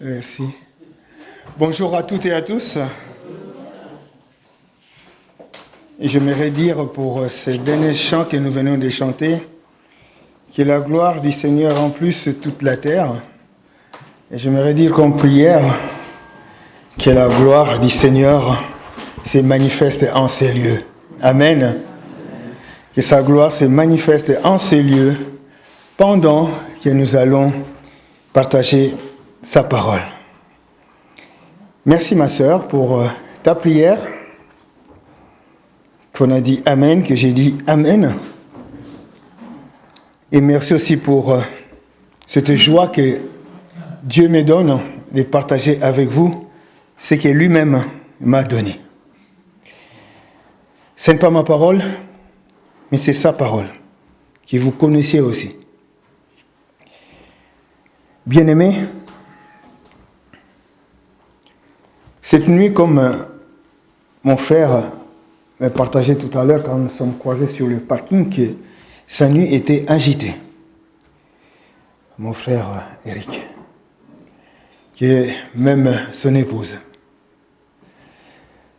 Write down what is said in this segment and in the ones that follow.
Merci. Bonjour à toutes et à tous. Et j'aimerais dire pour ces derniers chants que nous venons de chanter, que la gloire du Seigneur remplisse toute la terre. Et j'aimerais dire comme prière, que la gloire du Seigneur se manifeste en ces lieux. Amen. Que sa gloire se manifeste en ces lieux pendant que nous allons partager sa parole. Merci ma sœur pour ta prière, qu'on a dit Amen, que j'ai dit Amen. Et merci aussi pour cette joie que Dieu me donne de partager avec vous ce que lui-même m'a donné. Ce n'est pas ma parole, mais c'est sa parole, que vous connaissez aussi. Bien-aimés, cette nuit, comme mon frère m'a partagé tout à l'heure quand nous sommes croisés sur le parking, que sa nuit était agitée. Mon frère Eric, que même son épouse.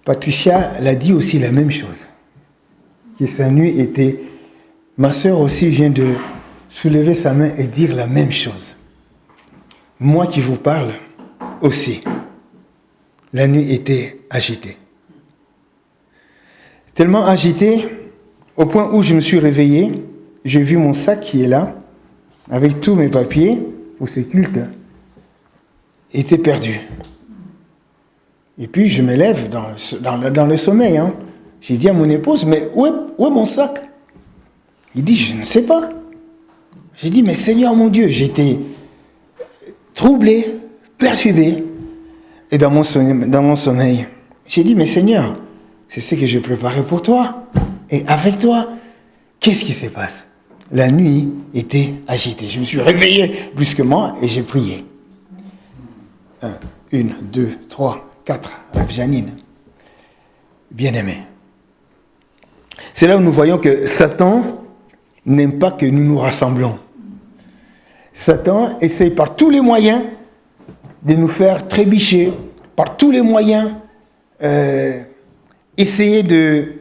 Patricia l'a dit aussi la même chose, que sa nuit était... Ma sœur aussi vient de soulever sa main et dire la même chose. Moi qui vous parle aussi. La nuit était agitée. Tellement agitée, au point où je me suis réveillé, j'ai vu mon sac qui est là, avec tous mes papiers pour ce culte, était perdu. Et puis je me lève dans le sommeil. J'ai dit à mon épouse, mais où est mon sac? Il dit, je ne sais pas. J'ai dit, mais Seigneur mon Dieu, j'étais troublé, perturbé. Et dans mon sommeil, j'ai dit, mais Seigneur, c'est ce que j'ai préparé pour toi. Et avec toi, qu'est-ce qui se passe? La nuit était agitée. Je me suis réveillé brusquement et j'ai prié. 1, 2, 3, 4, avec Janine. Bien-aimé. C'est là où nous voyons que Satan n'aime pas que nous nous rassemblons. Satan essaye par tous les moyens de nous faire trébucher, par tous les moyens, essayer de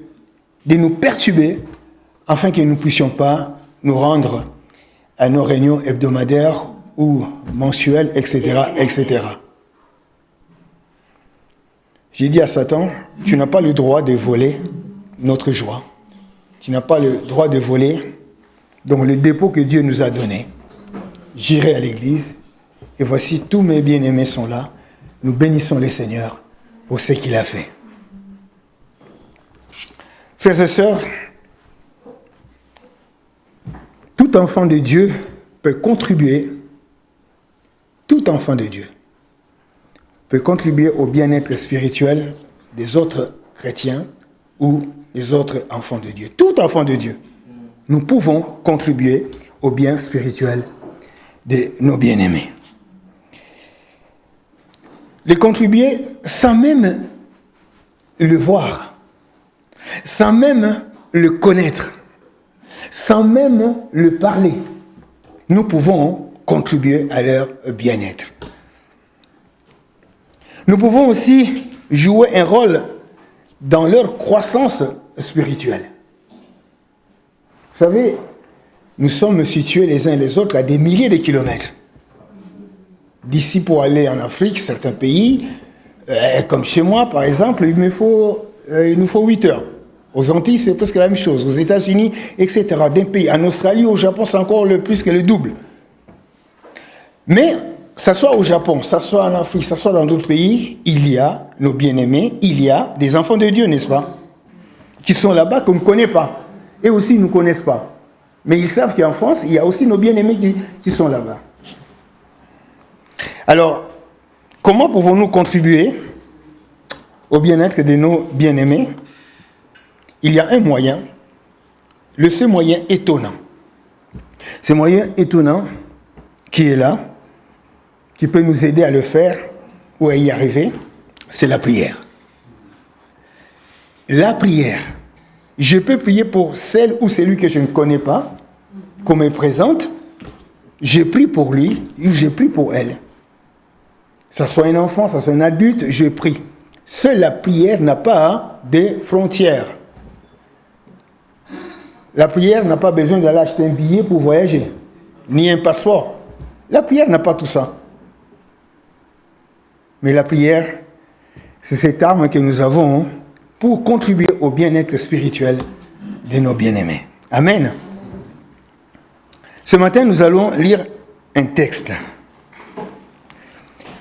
nous perturber, afin que nous ne puissions pas nous rendre à nos réunions hebdomadaires ou mensuelles, etc., etc. J'ai dit à Satan, tu n'as pas le droit de voler notre joie. Tu n'as pas le droit de voler donc le dépôt que Dieu nous a donné. J'irai à l'église et voici tous mes bien-aimés sont là. Nous bénissons le Seigneur pour ce qu'il a fait. Frères et sœurs, tout enfant de Dieu peut contribuer, tout enfant de Dieu peut contribuer au bien-être spirituel des autres chrétiens ou des autres enfants de Dieu. Tout enfant de Dieu, nous pouvons contribuer au bien spirituel de nos bien-aimés. Les contribuer sans même le voir, sans même le connaître, sans même le parler. Nous pouvons contribuer à leur bien-être. Nous pouvons aussi jouer un rôle dans leur croissance spirituelle. Vous savez, nous sommes situés les uns et les autres à des milliers de kilomètres. D'ici pour aller en Afrique, certains pays, comme chez moi par exemple, il nous faut 8 heures. Aux Antilles, c'est presque la même chose. Aux États-Unis, etc. D'un pays. En Australie, au Japon, c'est encore plus que le double. Mais, ça soit au Japon, ça soit en Afrique, ça soit dans d'autres pays, il y a nos bien-aimés, il y a des enfants de Dieu, n'est-ce pas? Qui sont là-bas, qu'on ne connaît pas. Et aussi, ils ne nous connaissent pas. Mais ils savent qu'en France, il y a aussi nos bien-aimés qui sont là-bas. Alors, comment pouvons-nous contribuer au bien-être de nos bien-aimés? Il y a un moyen, le seul moyen étonnant. Ce moyen étonnant qui est là, qui peut nous aider à le faire ou à y arriver, c'est la prière. La prière. Je peux prier pour celle ou celui que je ne connais pas, qu'on me présente. Je prie pour lui ou je prie pour elle. Ça soit un enfant, ça soit un adulte, je prie. Seule la prière n'a pas de frontières. La prière n'a pas besoin d'aller acheter un billet pour voyager, ni un passeport. La prière n'a pas tout ça. Mais la prière, c'est cette arme que nous avons pour contribuer au bien-être spirituel de nos bien-aimés. Amen. Ce matin, nous allons lire un texte.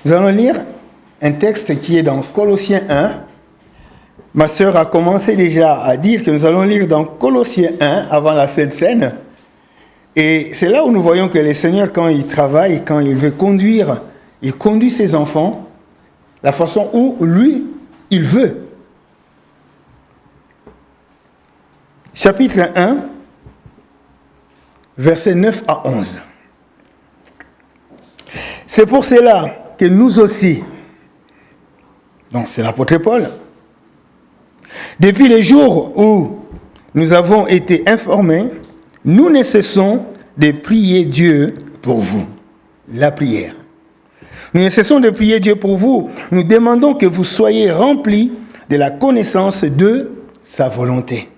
Nous allons lire un texte qui est dans Colossiens 1. Ma sœur a commencé déjà à dire que nous allons lire dans Colossiens 1 avant la Sainte Seine. Et c'est là où nous voyons que le Seigneur, quand il travaille, quand il veut conduire, il conduit ses enfants la façon où lui, il veut. Chapitre 1, versets 9 à 11. C'est pour cela que nous aussi, donc c'est l'apôtre Paul, depuis les jours où nous avons été informés, nous ne cessons de prier Dieu pour vous. La prière. Nous ne cessons de prier Dieu pour vous. Nous demandons que vous soyez remplis de la connaissance de sa volonté.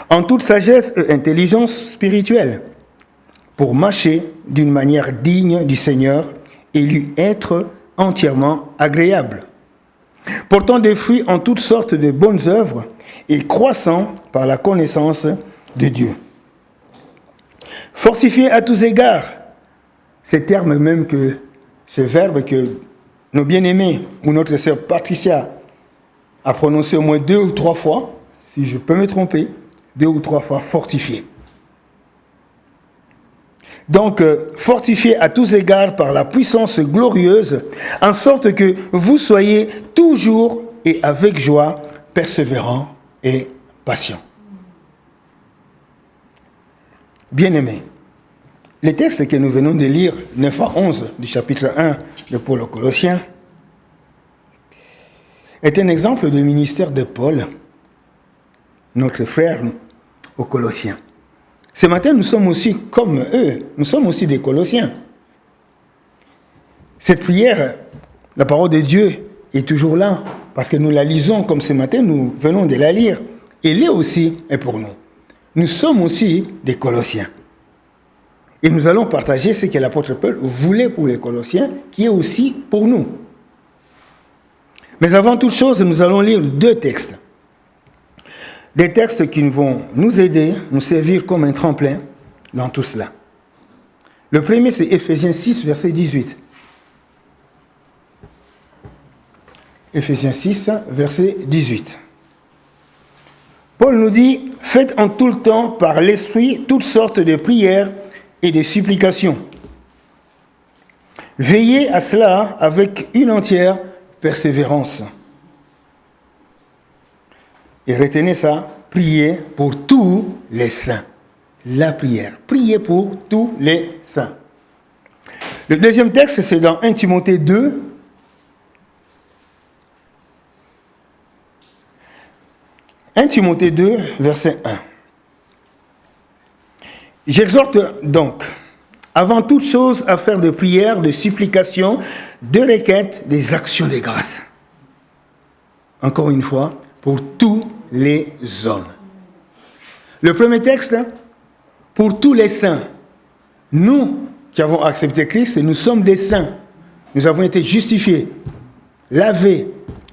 En toute sagesse et intelligence spirituelle, pour marcher d'une manière digne du Seigneur et lui être entièrement agréable, portant des fruits en toutes sortes de bonnes œuvres et croissant par la connaissance de Dieu. Fortifiés à tous égards, ces termes même que, ce verbe que nos bien-aimés ou notre sœur Patricia a prononcé au moins 2 ou 3 fois, si je peux me tromper, 2 ou 3 fois fortifiés. Donc, fortifiés à tous égards par la puissance glorieuse, en sorte que vous soyez toujours et avec joie, persévérants et patients. Bien-aimés, le texte que nous venons de lire, 9 à 11 du chapitre 1 de Paul aux Colossiens, est un exemple du ministère de Paul, notre frère aux Colossiens. Ce matin, nous sommes aussi comme eux, nous sommes aussi des Colossiens. Cette prière, la parole de Dieu est toujours là, parce que nous la lisons comme ce matin, nous venons de la lire. Elle est aussi pour nous. Nous sommes aussi des Colossiens. Et nous allons partager ce que l'apôtre Paul voulait pour les Colossiens, qui est aussi pour nous. Mais avant toute chose, nous allons lire 2 textes. Des textes qui vont nous aider, nous servir comme un tremplin dans tout cela. Le premier, c'est Éphésiens 6, verset 18. Éphésiens 6, verset 18. Paul nous dit, « Faites en tout le temps par l'Esprit toutes sortes de prières et de supplications. Veillez à cela avec une entière persévérance. » Et retenez ça, priez pour tous les saints. La prière. Priez pour tous les saints. Le deuxième texte, c'est dans 1 Timothée 2. 1 Timothée 2, verset 1. J'exhorte donc, avant toute chose, à faire de prières, de supplications, de requêtes, des actions de grâce. Encore une fois, pour tous les hommes. Le premier texte, pour tous les saints. Nous qui avons accepté Christ, nous sommes des saints. Nous avons été justifiés, lavés,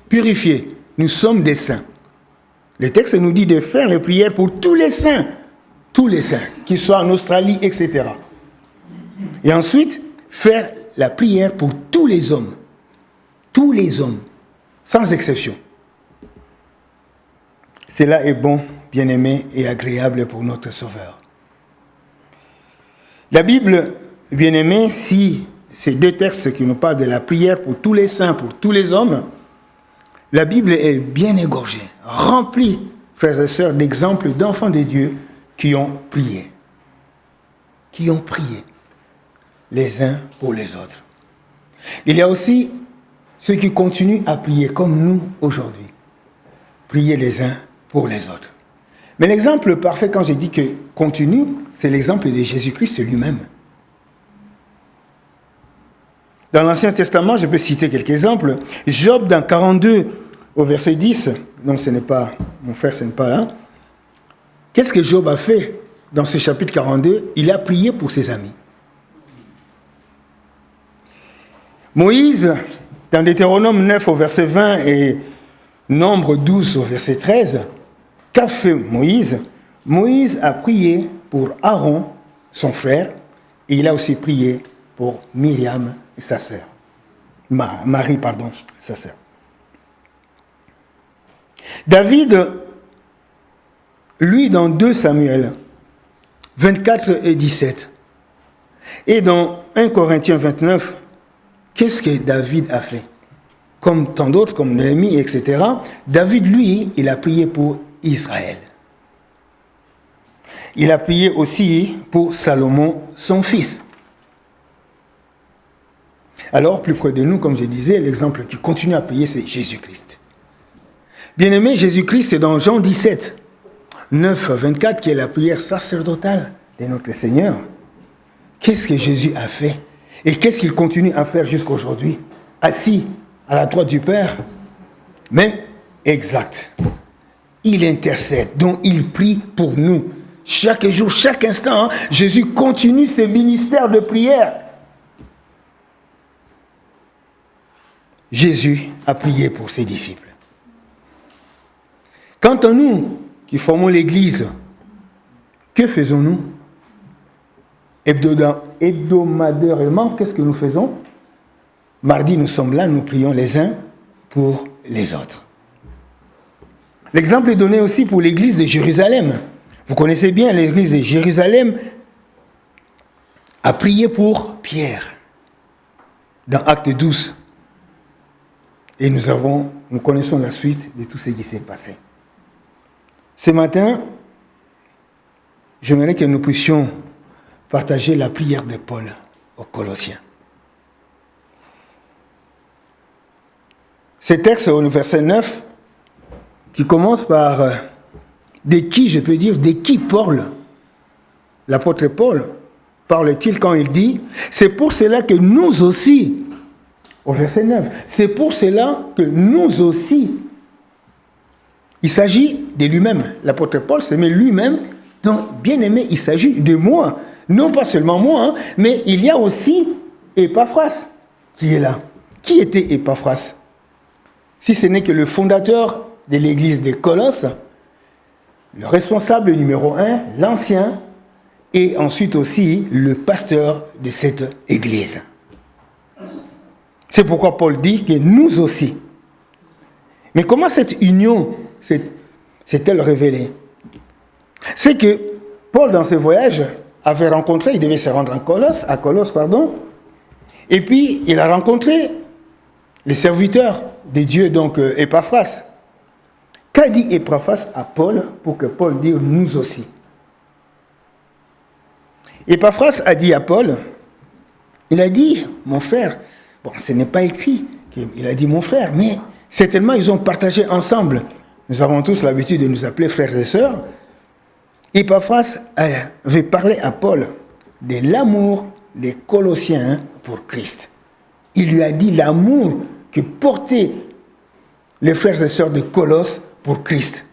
purifiés. Nous sommes des saints. Le texte nous dit de faire les prières pour tous les saints, qu'ils soient en Australie, etc. Et ensuite, faire la prière pour tous les hommes, sans exception. Cela est bon, bien-aimé et agréable pour notre Sauveur. La Bible, bien-aimé, si ces 2 textes qui nous parlent de la prière pour tous les saints, pour tous les hommes, la Bible est bien égorgée, remplie, frères et sœurs, d'exemples d'enfants de Dieu qui ont prié. Les uns pour les autres. Il y a aussi ceux qui continuent à prier comme nous aujourd'hui. Prier les uns pour les autres. Mais l'exemple parfait, quand j'ai dit que continue, c'est l'exemple de Jésus-Christ lui-même. Dans l'Ancien Testament, je peux citer quelques exemples. Job, dans 42, au verset 10, non, ce n'est pas, mon frère, ce n'est pas là. Qu'est-ce que Job a fait dans ce chapitre 42? Il a prié pour ses amis. Moïse, dans Deutéronome 9 au verset 20 et Nombre 12 au verset 13, qu'a fait Moïse? Moïse a prié pour Aaron, son frère, et il a aussi prié pour Myriam, sa sœur. Marie, sa sœur. David, lui, dans 2 Samuel 24 et 17, et dans 1 Corinthiens 29, qu'est-ce que David a fait? Comme tant d'autres, comme Néhémie, etc., David, lui, il a prié pour Israël. Il a prié aussi pour Salomon, son fils. Alors, plus près de nous, comme je disais, l'exemple qui continue à prier, c'est Jésus-Christ. Bien-aimé, Jésus-Christ, c'est dans Jean 17, 9 à 24, qui est la prière sacerdotale de notre Seigneur. Qu'est-ce que Jésus a fait? Et qu'est-ce qu'il continue à faire jusqu'à aujourd'hui? Assis à la droite du Père. Mais, exact. Il intercède, donc il prie pour nous. Chaque jour, chaque instant, Jésus continue ce ministère de prière. Jésus a prié pour ses disciples. Quant à nous, qui formons l'Église, que faisons-nous? Hebdomadairement, qu'est-ce que nous faisons? Mardi, nous sommes là, nous prions les uns pour les autres. L'exemple est donné aussi pour l'Église de Jérusalem. Vous connaissez bien l'Église de Jérusalem a prié pour Pierre dans Acte 12. Et nous connaissons la suite de tout ce qui s'est passé. Ce matin, j'aimerais que nous puissions partager la prière de Paul aux Colossiens. Ce texte au verset 9, qui commence par de qui Paul, l'apôtre Paul, parle-t-il quand il dit, c'est pour cela que nous aussi, au verset 9, c'est pour cela que nous aussi, il s'agit de lui-même, l'apôtre Paul se met lui-même, donc bien aimé, il s'agit de moi, non pas seulement moi, mais il y a aussi Épaphras qui est là. Qui était Épaphras? Si ce n'est que le fondateur de l'église de Colosse, le responsable numéro 1, l'ancien, et ensuite aussi le pasteur de cette église. C'est pourquoi Paul dit que nous aussi. Mais comment cette union s'est-elle révélée? C'est que Paul, dans ce voyage, avait rencontré, il devait se rendre à Colosse, et puis il a rencontré les serviteurs de Dieu, donc Épaphras. Qu'a dit Épaphras à Paul pour que Paul dise nous aussi? Épaphras a dit à Paul, il a dit, mon frère, bon, ce n'est pas écrit, il a dit mon frère, mais certainement ils ont partagé ensemble. Nous avons tous l'habitude de nous appeler frères et sœurs. Épaphras avait parlé à Paul de l'amour des Colossiens pour Christ. Il lui a dit l'amour que portaient les frères et sœurs de Colosse pour Christ.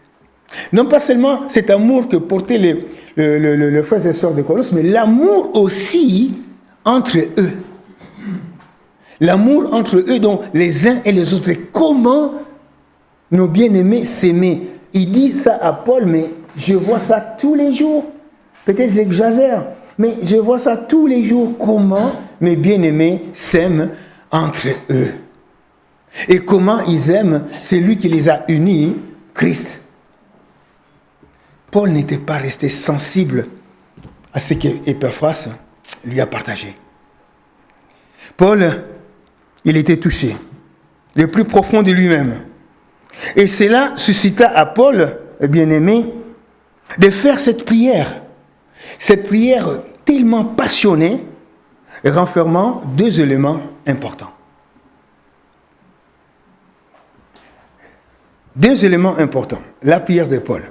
Non pas seulement cet amour que portaient les frères et sœurs de Colosse, mais l'amour aussi entre eux. L'amour entre eux, donc les uns et les autres. Comment nos bien-aimés s'aimaient. Il dit ça à Paul, mais je vois ça tous les jours. Peut-être j'exagère, mais je vois ça tous les jours. Comment mes bien-aimés s'aiment entre eux. Et comment ils aiment celui qui les a unis, Christ. Paul n'était pas resté sensible à ce qu'Épaphras lui a partagé. Paul, il était touché, le plus profond de lui-même. Et cela suscita à Paul, bien-aimé, de faire cette prière tellement passionnée, renfermant 2 éléments importants. 2 éléments importants, la prière de Paul.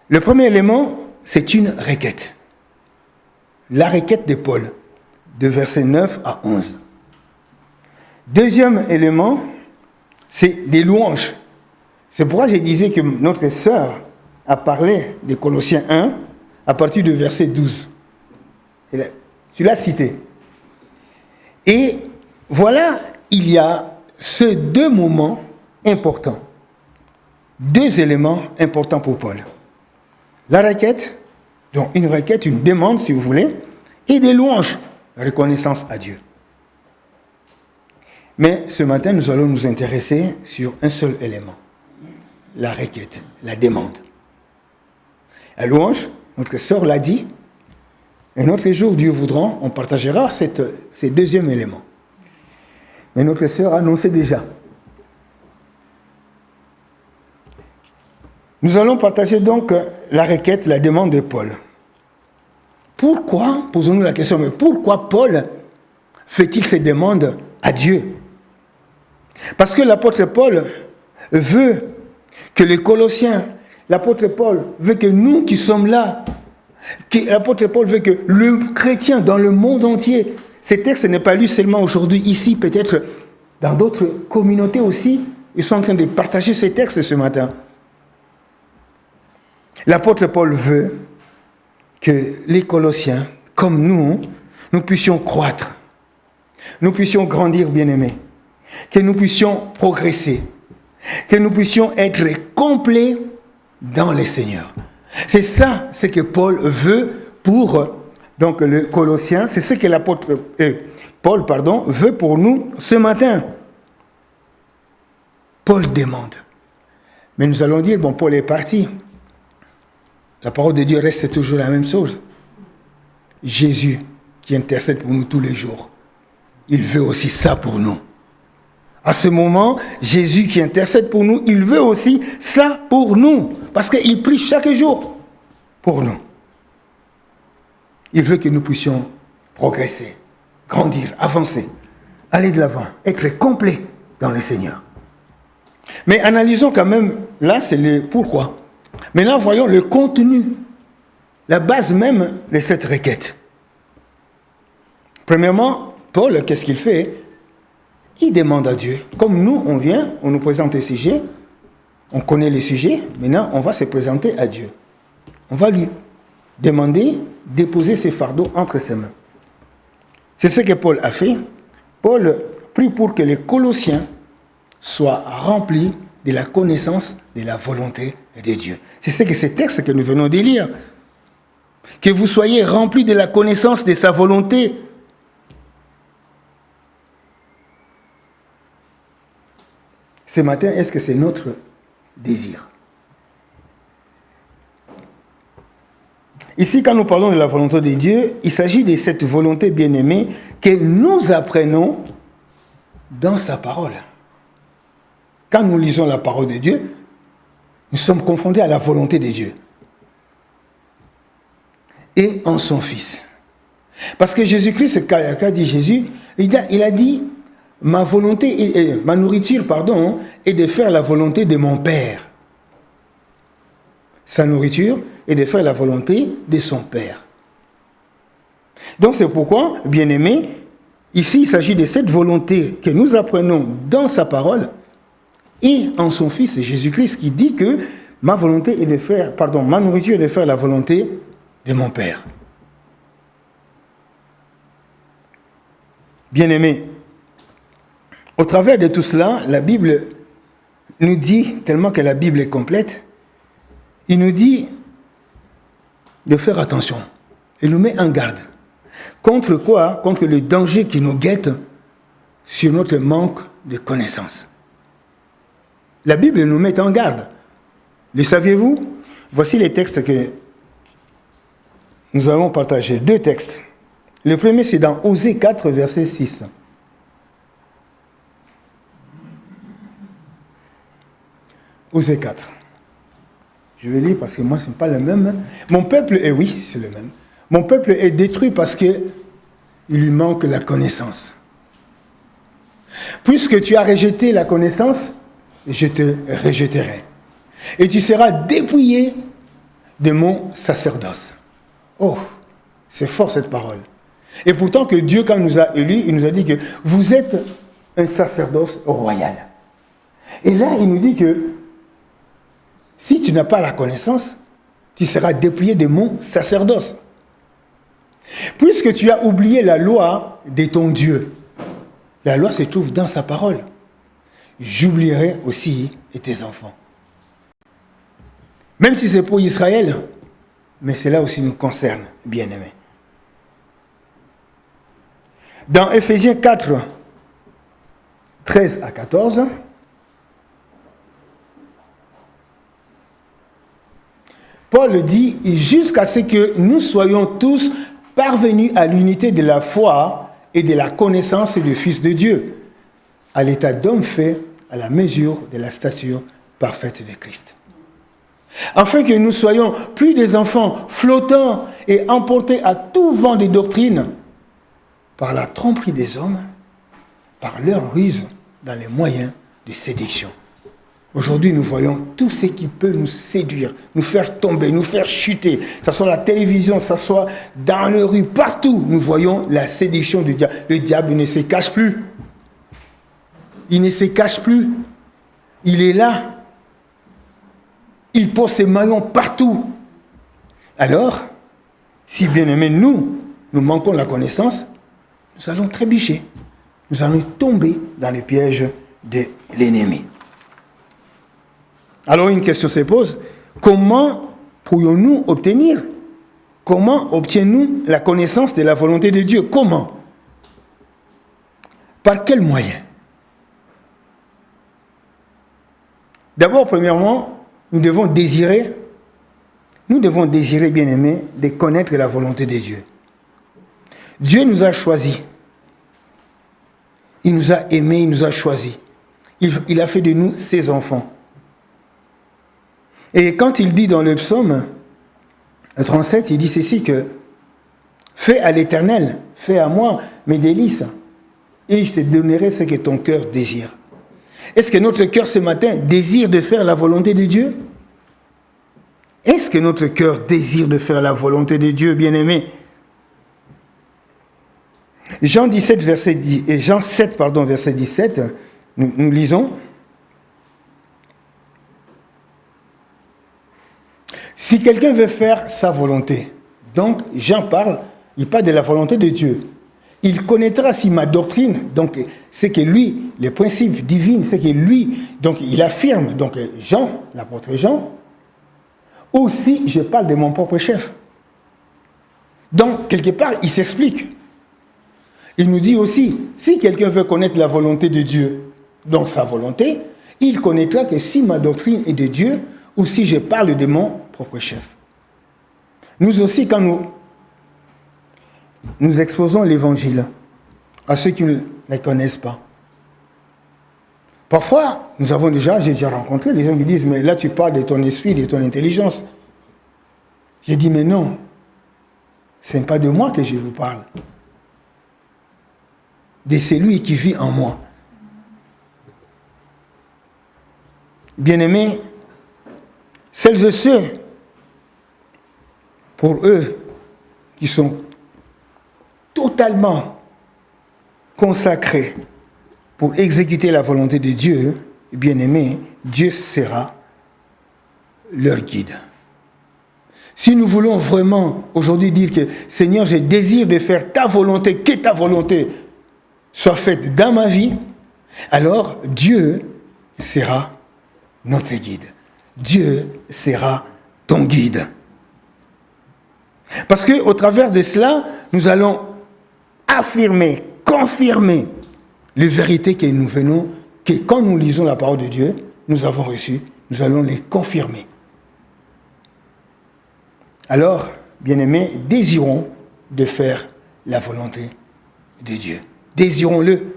Le premier élément, c'est une requête. La requête de Paul, de versets 9 à 11. Deuxième élément, c'est des louanges. C'est pourquoi je disais que notre sœur a parlé de Colossiens 1 à partir du verset 12. Tu l'as cité. Et voilà, il y a ces deux moments importants. Deux éléments importants pour Paul. La requête, donc une requête, une demande si vous voulez, et des louanges, la reconnaissance à Dieu. Mais ce matin, nous allons nous intéresser sur un seul élément. La requête, la demande. La louange, notre sœur l'a dit, un autre jour, Dieu voudra, on partagera ces deuxième élément. Mais notre sœur a annoncé déjà. Nous allons partager donc la requête, la demande de Paul. Pourquoi, posons-nous la question, mais pourquoi Paul fait-il ces demandes à Dieu? Parce que l'apôtre Paul veut que les Colossiens, l'apôtre Paul veut que nous qui sommes là, l'apôtre Paul veut que le chrétien dans le monde entier, ces textes n'est pas lu seulement aujourd'hui ici, peut-être dans d'autres communautés aussi, ils sont en train de partager ces textes ce matin. L'apôtre Paul veut que les Colossiens, comme nous puissions croître, nous puissions grandir, bien-aimés, que nous puissions progresser, que nous puissions être complets dans le Seigneur. C'est ça ce que Paul veut pour donc le Colossien, c'est ce que l'apôtre Paul veut pour nous ce matin. Paul demande. Mais nous allons dire, bon, Paul est parti. La parole de Dieu reste toujours la même chose. Jésus qui intercède pour nous tous les jours, il veut aussi ça pour nous. À ce moment, Jésus qui intercède pour nous, il veut aussi ça pour nous. Parce qu'il prie chaque jour pour nous. Il veut que nous puissions progresser, grandir, avancer, aller de l'avant, être complets dans le Seigneur. Mais analysons quand même, là c'est le pourquoi. Maintenant voyons le contenu, la base même de cette requête. Premièrement, Paul, qu'est-ce qu'il fait? Il demande à Dieu. Comme nous, on vient, on nous présente un sujet, on connaît le sujet, maintenant on va se présenter à Dieu. On va lui demander, déposer ses fardeaux entre ses mains. C'est ce que Paul a fait. Paul prie pour que les Colossiens soient remplis de la connaissance de la volonté de Dieu. C'est ce que ces textes que nous venons de lire. Que vous soyez remplis de la connaissance de sa volonté. Ce matin, est-ce que c'est notre désir? Ici, quand nous parlons de la volonté de Dieu, il s'agit de cette volonté bien-aimée que nous apprenons dans sa parole. Quand nous lisons la parole de Dieu, nous sommes confrontés à la volonté de Dieu et en son Fils. Parce que Jésus-Christ, qu'a dit Jésus, il a dit, ma nourriture, est de faire la volonté de mon Père. Sa nourriture est de faire la volonté de son Père. Donc c'est pourquoi, bien-aimés, ici il s'agit de cette volonté que nous apprenons dans sa parole et en son Fils Jésus-Christ qui dit que ma nourriture est de faire la volonté de mon Père. Bien-aimés, au travers de tout cela, la Bible nous dit, tellement que la Bible est complète, il nous dit de faire attention. Il nous met en garde. Contre quoi? Contre le danger qui nous guette sur notre manque de connaissances. La Bible nous met en garde. Le saviez-vous? Voici les textes que nous allons partager. Deux textes. Le premier, c'est dans Osée 4, verset 6. Osée 4. Je vais lire parce que moi, ce n'est pas le même. Mon peuple est, oui, c'est le même. Mon peuple est détruit parce qu'il lui manque la connaissance. Puisque tu as rejeté la connaissance, je te rejetterai. Et tu seras dépouillé de mon sacerdoce. Oh, c'est fort cette parole. Et pourtant que Dieu, quand il nous a élus, il nous a dit que vous êtes un sacerdoce royal. Et là, il nous dit que si tu n'as pas la connaissance, tu seras dépouillé de mon sacerdoce. Puisque tu as oublié la loi de ton Dieu, la loi se trouve dans sa parole. J'oublierai aussi tes enfants. Même si c'est pour Israël, mais cela aussi nous concerne, bien-aimés. Dans Éphésiens 4, 13 à 14, Paul dit « Jusqu'à ce que nous soyons tous parvenus à l'unité de la foi et de la connaissance du Fils de Dieu, à l'état d'homme fait à la mesure de la stature parfaite de Christ. » Afin que nous soyons plus des enfants flottants et emportés à tout vent de doctrine par la tromperie des hommes, par leur ruse dans les moyens de séduction. Aujourd'hui, nous voyons tout ce qui peut nous séduire, nous faire tomber, nous faire chuter. Que ce soit la télévision, que ce soit dans les rues, partout, nous voyons la séduction du diable. Le diable ne se cache plus. Il ne se cache plus. Il est là. Il pose ses maillons partout. Alors, si bien aimé, nous manquons la connaissance, nous allons trébucher. Nous allons tomber dans les pièges de l'ennemi. Alors une question se pose, comment pourrions-nous obtenir? Comment obtiens-nous la connaissance de la volonté de Dieu? Comment? Par quels moyens? D'abord, premièrement, nous devons désirer, bien aimés, de connaître la volonté de Dieu. Dieu nous a choisis. Il nous a aimés, il nous a choisis. Il a fait de nous ses enfants. Et quand il dit dans le psaume 37, il dit ceci que « Fais à l'Éternel, fais à moi mes délices, et je te donnerai ce que ton cœur désire. » Est-ce que notre cœur ce matin désire de faire la volonté de Dieu? Est-ce que notre cœur désire de faire la volonté de Dieu, bien-aimé? Jean 7, verset 17, nous lisons. Si quelqu'un veut faire sa volonté, donc Jean parle, il parle de la volonté de Dieu. Il connaîtra si ma doctrine, donc c'est que lui, les principes divins, c'est que lui, donc il affirme, donc Jean, l'apôtre Jean, ou si je parle de mon propre chef. Donc, quelque part, il s'explique. Il nous dit aussi, si quelqu'un veut connaître la volonté de Dieu, donc sa volonté, il connaîtra que si ma doctrine est de Dieu, ou si je parle de mon propre chef. Nous aussi, quand nous exposons l'évangile à ceux qui ne les connaissent pas, parfois, j'ai déjà rencontré des gens qui disent, mais là tu parles de ton esprit, de ton intelligence. J'ai dit, mais non, ce n'est pas de moi que je vous parle, de celui qui vit en moi. Bien-aimés, celles et ceux, pour eux, qui sont totalement consacrés pour exécuter la volonté de Dieu, bien-aimés, Dieu sera leur guide. Si nous voulons vraiment aujourd'hui dire que Seigneur, je désire de faire ta volonté, que ta volonté soit faite dans ma vie, alors Dieu sera notre guide. Dieu sera ton guide. Parce qu'au travers de cela, nous allons affirmer, confirmer les vérités que nous venons, que quand nous lisons la parole de Dieu, nous avons reçues, nous allons les confirmer. Alors, bien-aimés, désirons de faire la volonté de Dieu. Désirons-le.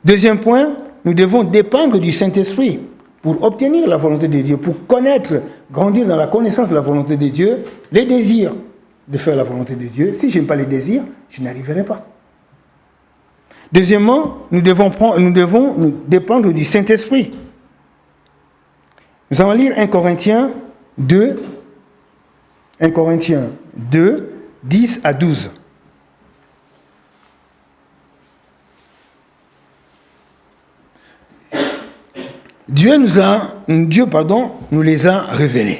Deuxième point, nous devons dépendre du Saint-Esprit pour obtenir la volonté de Dieu, pour connaître, grandir dans la connaissance de la volonté de Dieu, les désirs de faire la volonté de Dieu. Si je n'aime pas les désirs, je n'arriverai pas. Deuxièmement, nous devons dépendre du Saint-Esprit. Nous allons lire 1 Corinthiens 2, 10 à 12. Dieu nous les a révélés.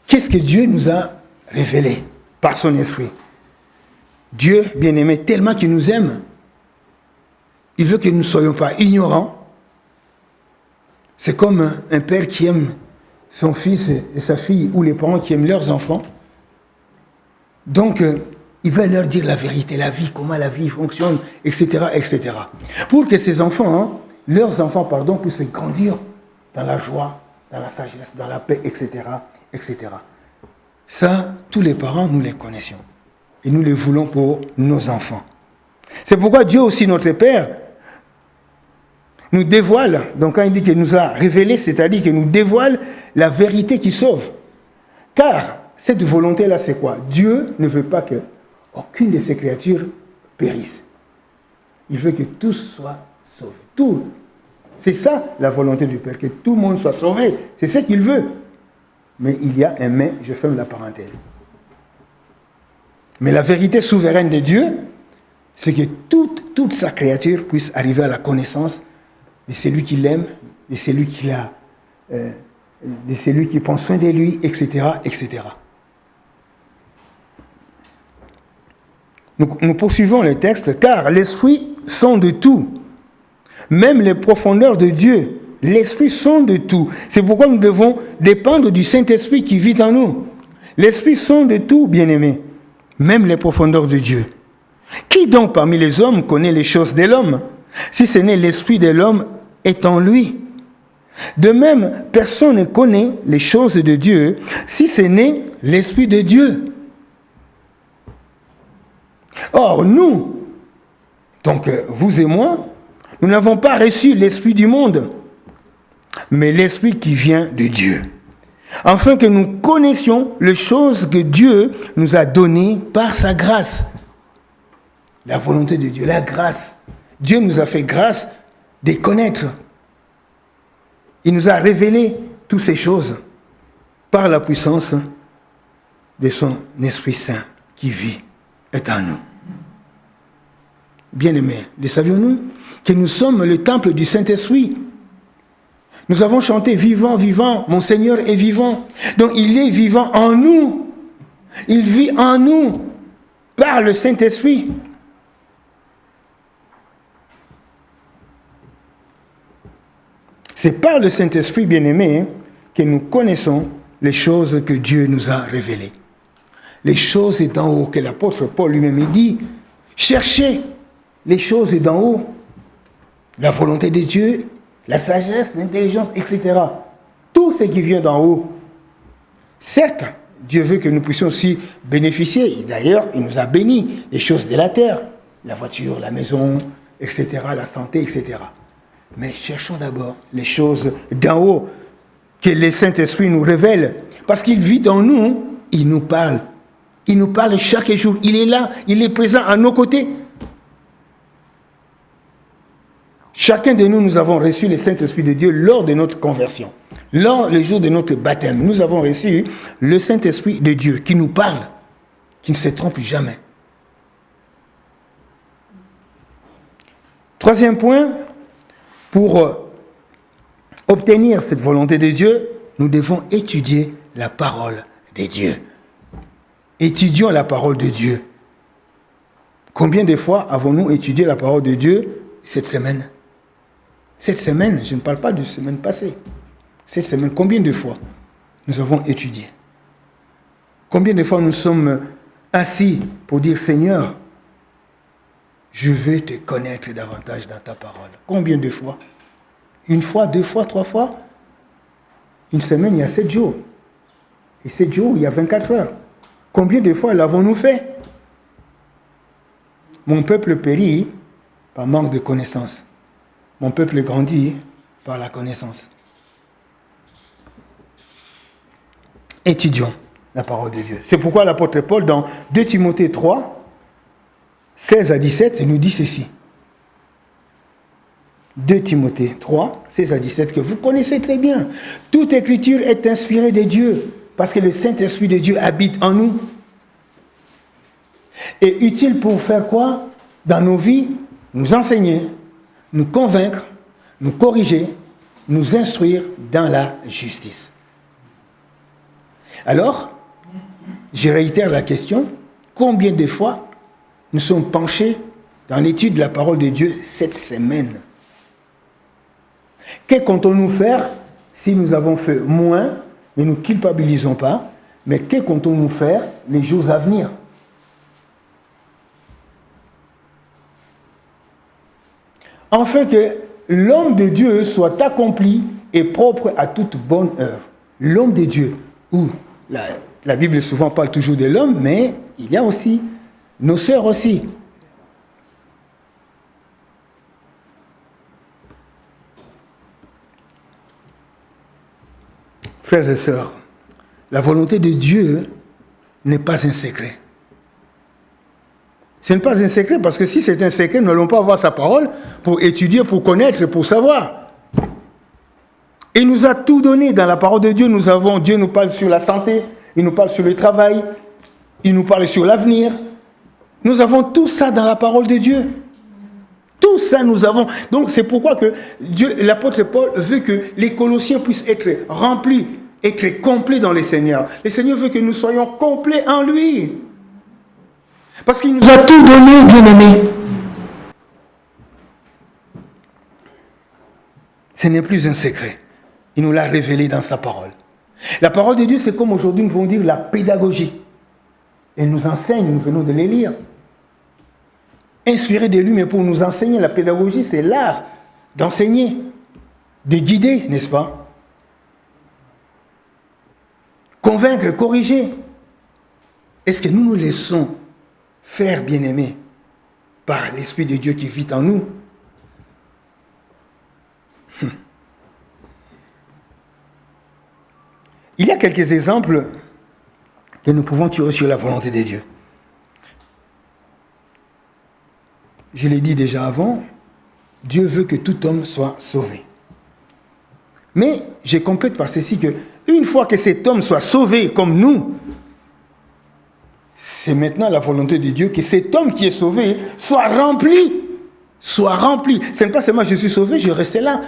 Qu'est-ce que Dieu nous a révélé par son esprit? Dieu, bien-aimé, tellement qu'il nous aime, il veut que nous ne soyons pas ignorants. C'est comme un père qui aime son fils et sa fille, ou les parents qui aiment leurs enfants. Donc, il veut leur dire la vérité, la vie, comment la vie fonctionne, etc., etc. Pour que ces enfants, leurs enfants, puissent grandir dans la joie, dans la sagesse, dans la paix, etc., etc. Ça, tous les parents, nous les connaissions. Et nous les voulons pour nos enfants. C'est pourquoi Dieu aussi, notre Père, nous dévoile, donc quand il dit qu'il nous a révélé, c'est-à-dire qu'il nous dévoile la vérité qui sauve. Car cette volonté-là, c'est quoi? Dieu ne veut pas qu'aucune de ses créatures périsse. Il veut que tous soient sauvés. Tout. C'est ça la volonté du Père, que tout le monde soit sauvé. C'est ce qu'il veut. Mais il y a un mais, je ferme la parenthèse. Mais la vérité souveraine de Dieu, c'est que toute sa créature puisse arriver à la connaissance de celui qui l'aime, de celui qui l'a, de celui qui prend soin de lui, etc., etc. Nous poursuivons le texte, car l'Esprit sonde tout, même les profondeurs de Dieu. L'Esprit sonde tout. C'est pourquoi nous devons dépendre du Saint-Esprit qui vit en nous. L'Esprit sonde tout, bien-aimé, même les profondeurs de Dieu. Qui donc parmi les hommes connaît les choses de l'homme, si ce n'est l'Esprit de l'homme est en lui? De même, personne ne connaît les choses de Dieu, si ce n'est l'Esprit de Dieu. Or, nous, donc vous et moi, nous n'avons pas reçu l'Esprit du monde, mais l'Esprit qui vient de Dieu, afin que nous connaissions les choses que Dieu nous a données par sa grâce. La volonté de Dieu, la grâce. Dieu nous a fait grâce de connaître. Il nous a révélé toutes ces choses par la puissance de son Esprit Saint qui vit est en nous. Bien-aimés, le savions-nous que nous sommes le temple du Saint-Esprit? Nous avons chanté « Vivant, vivant, mon Seigneur est vivant ». Donc il est vivant en nous. Il vit en nous par le Saint-Esprit. C'est par le Saint-Esprit, bien-aimé, que nous connaissons les choses que Dieu nous a révélées. Les choses d'en haut, que l'apôtre Paul lui-même dit, cherchez les choses d'en haut, la volonté de Dieu, la sagesse, l'intelligence, etc. Tout ce qui vient d'en haut. Certes, Dieu veut que nous puissions aussi bénéficier. D'ailleurs, il nous a bénis les choses de la terre, la voiture, la maison, etc., la santé, etc. Mais cherchons d'abord les choses d'en haut, que le Saint-Esprit nous révèle. Parce qu'il vit en nous, il nous parle. Il nous parle chaque jour. Il est là, il est présent à nos côtés. Chacun de nous, nous avons reçu le Saint-Esprit de Dieu lors de notre conversion. Lors le jour de notre baptême, nous avons reçu le Saint-Esprit de Dieu qui nous parle, qui ne se trompe jamais. Troisième point, pour obtenir cette volonté de Dieu, nous devons étudier la parole de Dieu. Étudions la parole de Dieu. Combien de fois avons-nous étudié la parole de Dieu cette semaine? Cette semaine, je ne parle pas de semaine passée. Cette semaine, combien de fois nous avons étudié? Combien de fois nous sommes assis pour dire, Seigneur, je veux te connaître davantage dans ta parole. Combien de fois? Une fois, 2 fois, 3 fois? Une semaine, il y a 7 jours. Et 7 jours, il y a 24 heures. Combien de fois l'avons-nous fait? Mon peuple périt par manque de connaissance. Mon peuple grandit par la connaissance. Étudions la parole de Dieu. C'est pourquoi l'apôtre Paul, dans 2 Timothée 3, 16 à 17, nous dit ceci. 2 Timothée 3, 16 à 17, que vous connaissez très bien. Toute écriture est inspirée de Dieu, parce que le Saint-Esprit de Dieu habite en nous. est utile pour faire quoi? Dans nos vies, nous enseigner, nous convaincre, nous corriger, nous instruire dans la justice. Alors, je réitère la question, combien de fois nous sommes penchés dans l'étude de la parole de Dieu cette semaine? Que comptons-nous faire si nous avons fait moins, ne nous culpabilisons pas, mais que comptons-nous faire les jours à venir? Afin que l'homme de Dieu soit accompli et propre à toute bonne œuvre. L'homme de Dieu, ou la Bible souvent parle toujours de l'homme, mais il y a aussi nos sœurs aussi. Frères et sœurs, la volonté de Dieu n'est pas un secret. Ce n'est pas un secret parce que si c'est un secret, nous n'allons pas avoir sa parole pour étudier, pour connaître, pour savoir. Il nous a tout donné dans la parole de Dieu. Dieu nous parle sur la santé, il nous parle sur le travail, il nous parle sur l'avenir. Nous avons tout ça dans la parole de Dieu. Tout ça nous avons. Donc c'est pourquoi que l'apôtre Paul veut que les Colossiens puissent être remplis, être complets dans le Seigneur. Le Seigneur veut que nous soyons complets en lui. Parce qu'il nous a tout donné, bien-aimés. Ce n'est plus un secret. Il nous l'a révélé dans sa parole. La parole de Dieu, c'est comme aujourd'hui nous vont dire la pédagogie. Elle nous enseigne, nous venons de les lire. Inspiré de lui, mais pour nous enseigner, la pédagogie, c'est l'art d'enseigner, de guider, n'est-ce pas? Convaincre, corriger. Est-ce que nous nous laissons faire, bien-aimés, par l'Esprit de Dieu qui vit en nous? Il y a quelques exemples que nous pouvons tirer sur la volonté de Dieu. Je l'ai dit déjà avant, Dieu veut que tout homme soit sauvé. Mais je complète par ceci que, une fois que cet homme soit sauvé comme nous, c'est maintenant la volonté de Dieu que cet homme qui est sauvé soit rempli. Soit rempli. Ce n'est pas seulement je suis sauvé, je reste là.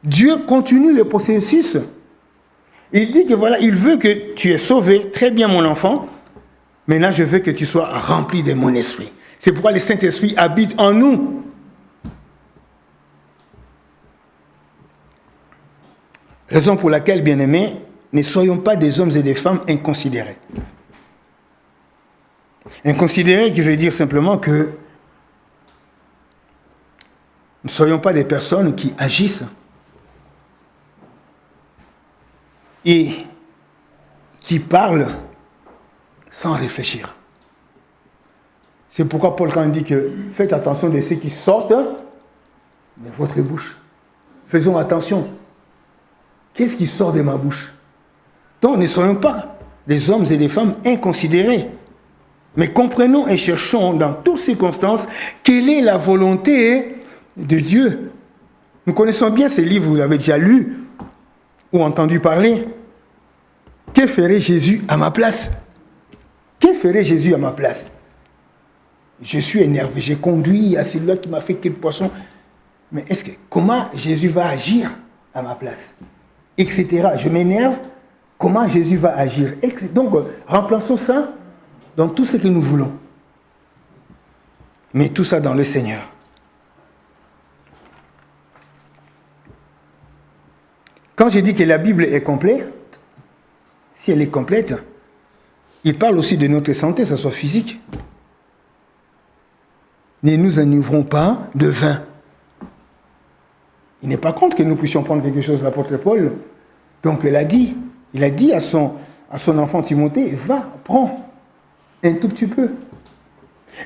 Dieu continue le processus. Il dit que voilà, il veut que tu es sauvé, très bien mon enfant. Maintenant, je veux que tu sois rempli de mon esprit. C'est pourquoi le Saint-Esprit habite en nous. Raison pour laquelle, bien-aimés, ne soyons pas des hommes et des femmes inconsidérés. Inconsidérés qui veut dire simplement que nous ne soyons pas des personnes qui agissent et qui parlent sans réfléchir. C'est pourquoi Paul quand il dit que faites attention de ce qui sortent de votre bouche. Faisons attention. Qu'est-ce qui sort de ma bouche? Donc ne soyons pas des hommes et des femmes inconsidérés. Mais comprenons et cherchons dans toutes circonstances quelle est la volonté de Dieu. Nous connaissons bien ces livres, vous l'avez déjà lu ou entendu parler. Que ferait Jésus à ma place? Que ferait Jésus à ma place? Je suis énervé, j'ai conduit à celui-là qui m'a fait quel poisson. Mais comment Jésus va agir à ma place? Etc. Je m'énerve, comment Jésus va agir? Donc, remplaçons ça dans tout ce que nous voulons. Mais tout ça dans le Seigneur. Quand je dis que la Bible est complète, si elle est complète, il parle aussi de notre santé, que ce soit physique. Ne nous enivrons pas de vin. Il n'est pas contre que nous puissions prendre quelque chose de l'apôtre Paul. Donc il a dit à son enfant Timothée, va, prends un tout petit peu.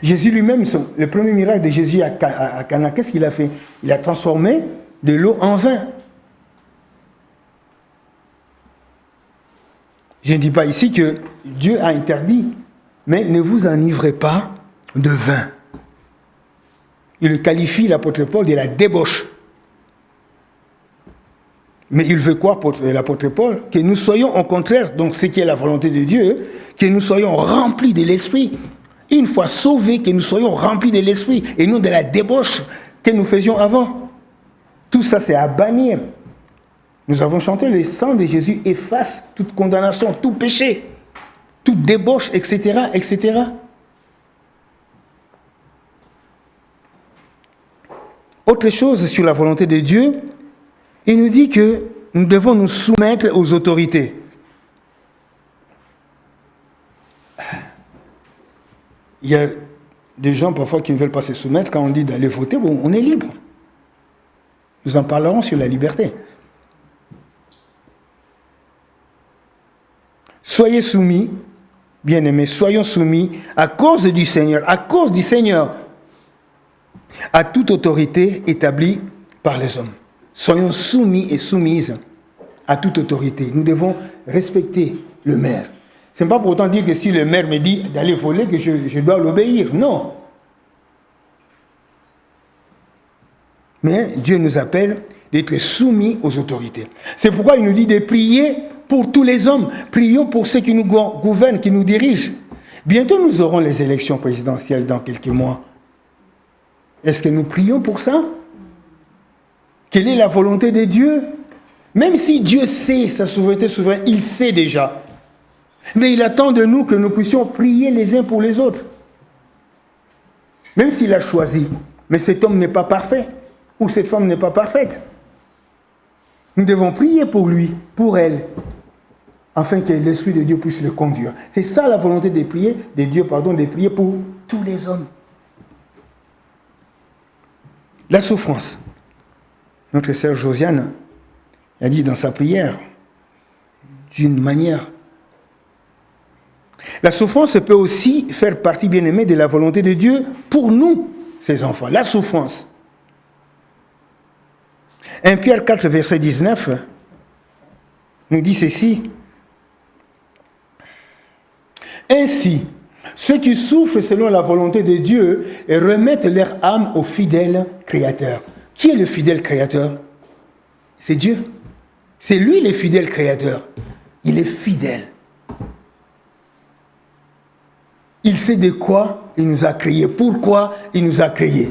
Jésus lui-même, le premier miracle de Jésus à Cana, qu'est-ce qu'il a fait? Il a transformé de l'eau en vin. Je ne dis pas ici que Dieu a interdit, mais ne vous enivrez pas de vin. Il le qualifie, l'apôtre Paul, de la débauche. Mais il veut quoi, l'apôtre Paul? Que nous soyons au contraire, donc ce qui est la volonté de Dieu, que nous soyons remplis de l'esprit. Une fois sauvés, que nous soyons remplis de l'esprit et non de la débauche que nous faisions avant. Tout ça, c'est à bannir. Nous avons chanté, le sang de Jésus efface toute condamnation, tout péché, toute débauche, etc., etc. Autre chose sur la volonté de Dieu, il nous dit que nous devons nous soumettre aux autorités. Il y a des gens parfois qui ne veulent pas se soumettre. Quand on dit d'aller voter, bon, on est libre. Nous en parlerons sur la liberté. Soyez soumis, bien-aimés, soyons soumis à cause du Seigneur, à toute autorité établie par les hommes. Soyons soumis et soumises à toute autorité. Nous devons respecter le maire. Ce n'est pas pour autant dire que si le maire me dit d'aller voler, que je dois l'obéir. Non. Mais Dieu nous appelle d'être soumis aux autorités. C'est pourquoi il nous dit de prier pour tous les hommes. Prions pour ceux qui nous gouvernent, qui nous dirigent. Bientôt, nous aurons les élections présidentielles dans quelques mois. Est-ce que nous prions pour ça? Quelle est la volonté de Dieu? Même si Dieu sait sa souveraineté souveraine, il sait déjà. Mais il attend de nous que nous puissions prier les uns pour les autres. Même s'il a choisi. Mais cet homme n'est pas parfait. Ou cette femme n'est pas parfaite. Nous devons prier pour lui, pour elle, afin que l'Esprit de Dieu puisse le conduire. C'est ça la volonté de prier, de prier pour tous les hommes. La souffrance. Notre sœur Josiane a dit dans sa prière, d'une manière. La souffrance peut aussi faire partie, bien aimée, de la volonté de Dieu pour nous, ses enfants. La souffrance. 1 Pierre 4, verset 19, nous dit ceci. Ainsi, ceux qui souffrent selon la volonté de Dieu remettent leur âme au fidèle Créateur. Qui est le fidèle Créateur? C'est Dieu. C'est lui le fidèle Créateur. Il est fidèle. Il sait de quoi il nous a créés, pourquoi il nous a créés.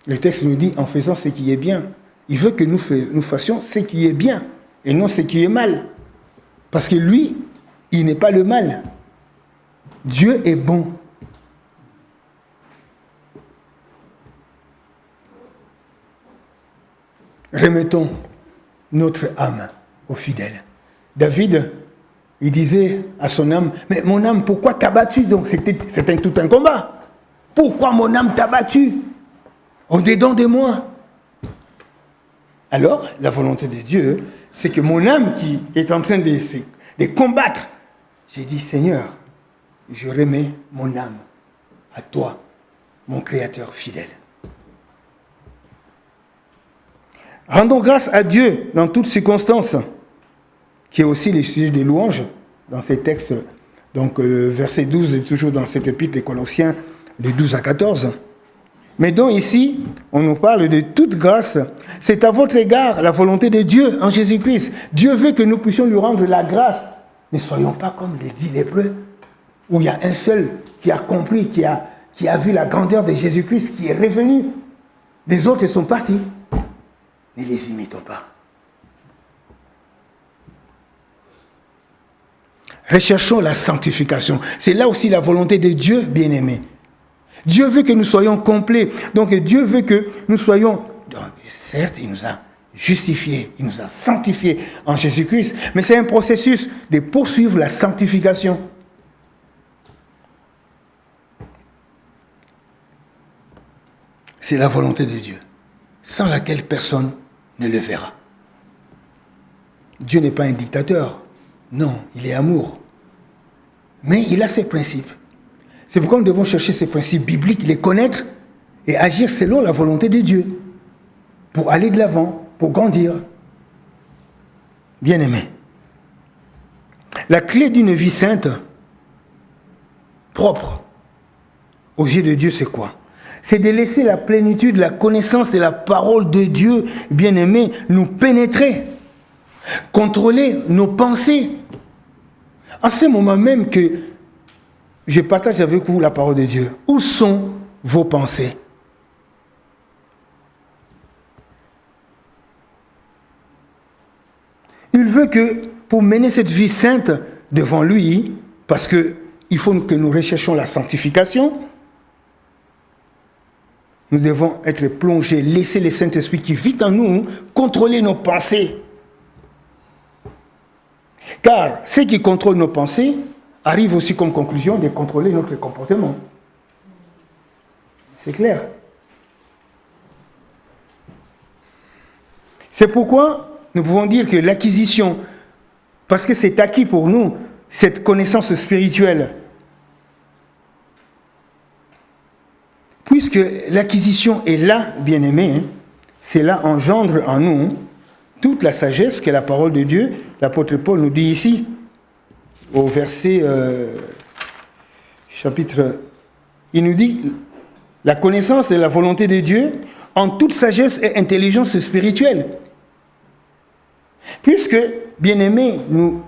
Le texte nous dit en faisant ce qui est bien. Il veut que nous fassions ce qui est bien et non ce qui est mal. Parce que lui, il n'est pas le mal. Dieu est bon. Remettons notre âme au fidèle. David, il disait à son âme, mais mon âme, pourquoi t'as battu? Donc c'était tout un combat. Pourquoi mon âme t'a battu au-dedans de moi? Alors, la volonté de Dieu, c'est que mon âme qui est en train de combattre, j'ai dit, Seigneur, je remets mon âme à toi, mon Créateur fidèle. Rendons grâce à Dieu dans toutes circonstances, qui est aussi le sujet des louanges dans ces textes. Donc le verset 12 est toujours dans cette épître des Colossiens, de 12 à 14. Mais donc ici, on nous parle de toute grâce. C'est à votre égard la volonté de Dieu en Jésus-Christ. Dieu veut que nous puissions lui rendre la grâce. Ne soyons pas comme les 10 lépreux, où il y a un seul qui a compris, qui a vu la grandeur de Jésus-Christ, qui est revenu. Les autres sont partis. Ne les imitons pas. Recherchons la sanctification. C'est là aussi la volonté de Dieu, bien-aimé. Dieu veut que nous soyons complets. Donc Dieu veut que nous soyons... Certes, il nous a justifiés, il nous a sanctifiés en Jésus-Christ, mais c'est un processus de poursuivre la sanctification. C'est la volonté de Dieu, sans laquelle personne ne le verra. Dieu n'est pas un dictateur. Non, il est amour. Mais il a ses principes. C'est pourquoi nous devons chercher ces principes bibliques, les connaître et agir selon la volonté de Dieu pour aller de l'avant, pour grandir. Bien-aimé, la clé d'une vie sainte, propre, aux yeux de Dieu, c'est quoi? C'est de laisser la plénitude, la connaissance de la parole de Dieu, bien-aimé, nous pénétrer, contrôler nos pensées. En ce moment même que je partage avec vous la parole de Dieu. Où sont vos pensées? Il veut que, pour mener cette vie sainte devant lui, parce qu'il faut que nous recherchions la sanctification, nous devons être plongés, laisser le Saint-Esprit qui vit en nous, contrôler nos pensées. Car ce qui contrôle nos pensées arrive aussi comme conclusion de contrôler notre comportement. C'est clair. C'est pourquoi nous pouvons dire que l'acquisition, parce que c'est acquis pour nous, cette connaissance spirituelle, puisque l'acquisition est là, bien-aimé, cela engendre en nous toute la sagesse que la parole de Dieu, l'apôtre Paul nous dit ici, au verset chapitre, il nous dit la connaissance de la volonté de Dieu en toute sagesse et intelligence spirituelle. Puisque, bien-aimés, nous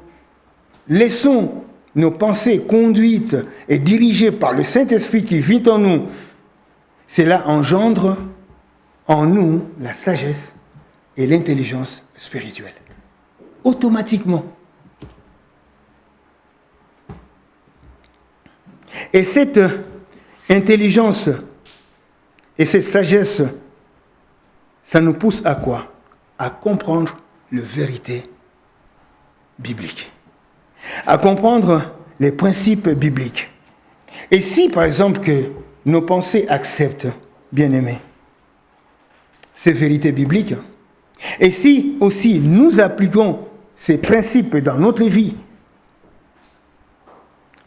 laissons nos pensées conduites et dirigées par le Saint-Esprit qui vit en nous, cela engendre en nous la sagesse et l'intelligence spirituelle. Automatiquement. Et cette intelligence et cette sagesse, ça nous pousse à quoi? À comprendre la vérité biblique. À comprendre les principes bibliques. Et si, par exemple, que nos pensées acceptent, bien-aimés, ces vérités bibliques, et si aussi nous appliquons ces principes dans notre vie,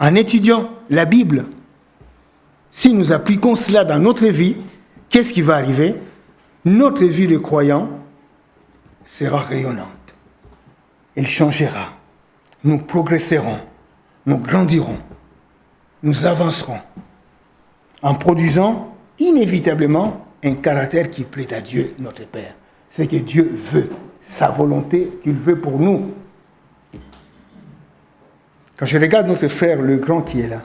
en étudiant la Bible, si nous appliquons cela dans notre vie, qu'est-ce qui va arriver? Notre vie de croyant sera rayonnante. Elle changera. Nous progresserons. Nous grandirons. Nous avancerons. En produisant inévitablement un caractère qui plaît à Dieu, notre Père. C'est que Dieu veut, sa volonté qu'il veut pour nous. Quand je regarde notre frère, le grand qui est là,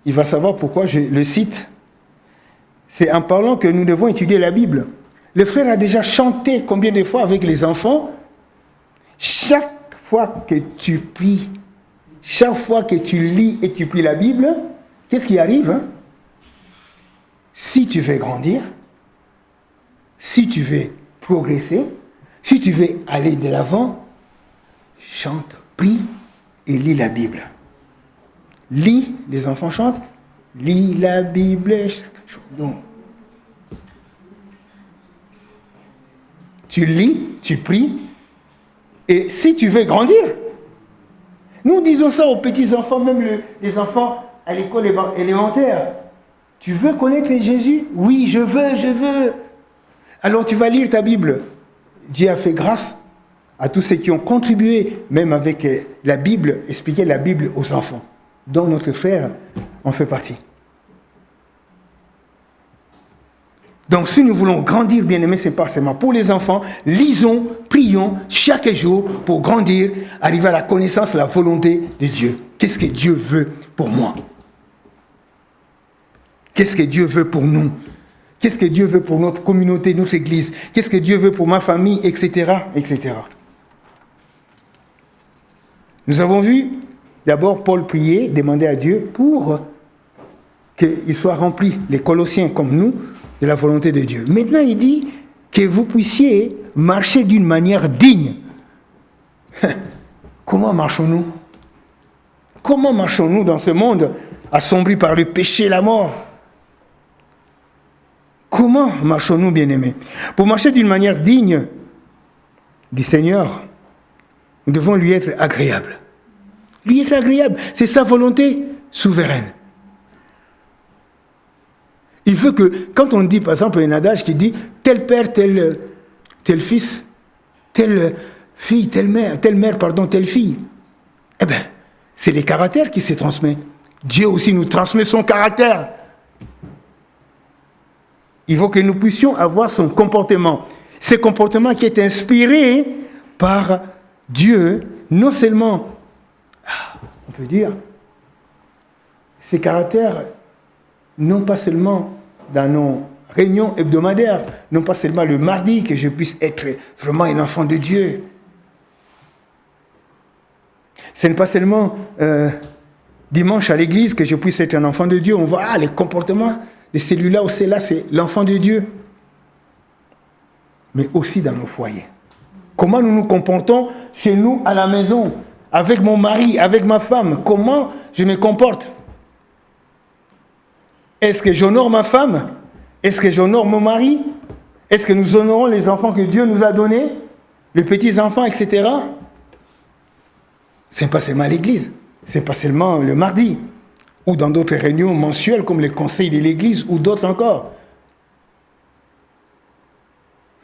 il va savoir pourquoi je le cite. C'est en parlant que nous devons étudier la Bible. Le frère a déjà chanté combien de fois avec les enfants? Chaque fois que tu pries, chaque fois que tu lis et tu pries la Bible, qu'est-ce qui arrive? Si tu veux grandir, si tu veux progresser, si tu veux aller de l'avant, chante, prie et lis la Bible. Lis, les enfants chantent, lis la Bible chaque jour. Donc, tu lis, tu pries, et si tu veux grandir, nous disons ça aux petits-enfants, même les enfants à l'école élémentaire. Tu veux connaître Jésus? Oui, je veux. Alors tu vas lire ta Bible. Dieu a fait grâce à tous ceux qui ont contribué, même avec la Bible, expliquer la Bible aux enfants, dont notre frère en fait partie. Donc si nous voulons grandir, bien-aimés, c'est pas seulement pour les enfants, lisons, prions chaque jour pour grandir, arriver à la connaissance de la volonté de Dieu. Qu'est-ce que Dieu veut pour moi? Qu'est-ce que Dieu veut pour nous? Qu'est-ce que Dieu veut pour notre communauté, notre église? Qu'est-ce que Dieu veut pour ma famille, etc., etc. Nous avons vu d'abord Paul prier, demander à Dieu pour qu'il soit rempli, les Colossiens comme nous, de la volonté de Dieu. Maintenant, il dit que vous puissiez marcher d'une manière digne. Comment marchons-nous? Comment marchons-nous dans ce monde assombri par le péché et la mort? Comment marchons-nous, bien-aimés? Pour marcher d'une manière digne du Seigneur, nous devons lui être agréables. Lui être agréable, c'est sa volonté souveraine. Il veut que, quand on dit, par exemple, un adage qui dit tel père, tel fils, telle fille, telle mère, telle fille, eh bien, c'est les caractères qui se transmettent. Dieu aussi nous transmet son caractère. Il faut que nous puissions avoir son comportement. Ce comportement qui est inspiré par Dieu, non seulement, on peut dire, ces caractères, non pas seulement dans nos réunions hebdomadaires, non pas seulement le mardi, que je puisse être vraiment un enfant de Dieu. Ce n'est pas seulement dimanche à l'église que je puisse être un enfant de Dieu. On voit les comportements de celui-là ou celle-là, c'est l'enfant de Dieu. Mais aussi dans nos foyers. Comment nous nous comportons chez nous, à la maison, avec mon mari, avec ma femme. Comment je me comporte? Est-ce que j'honore ma femme? Est-ce que j'honore mon mari? Est-ce que nous honorons les enfants que Dieu nous a donnés? Les petits-enfants, etc. Ce n'est pas seulement à l'église. Ce n'est pas seulement le mardi. Ou dans d'autres réunions mensuelles comme les conseils de l'église ou d'autres encore.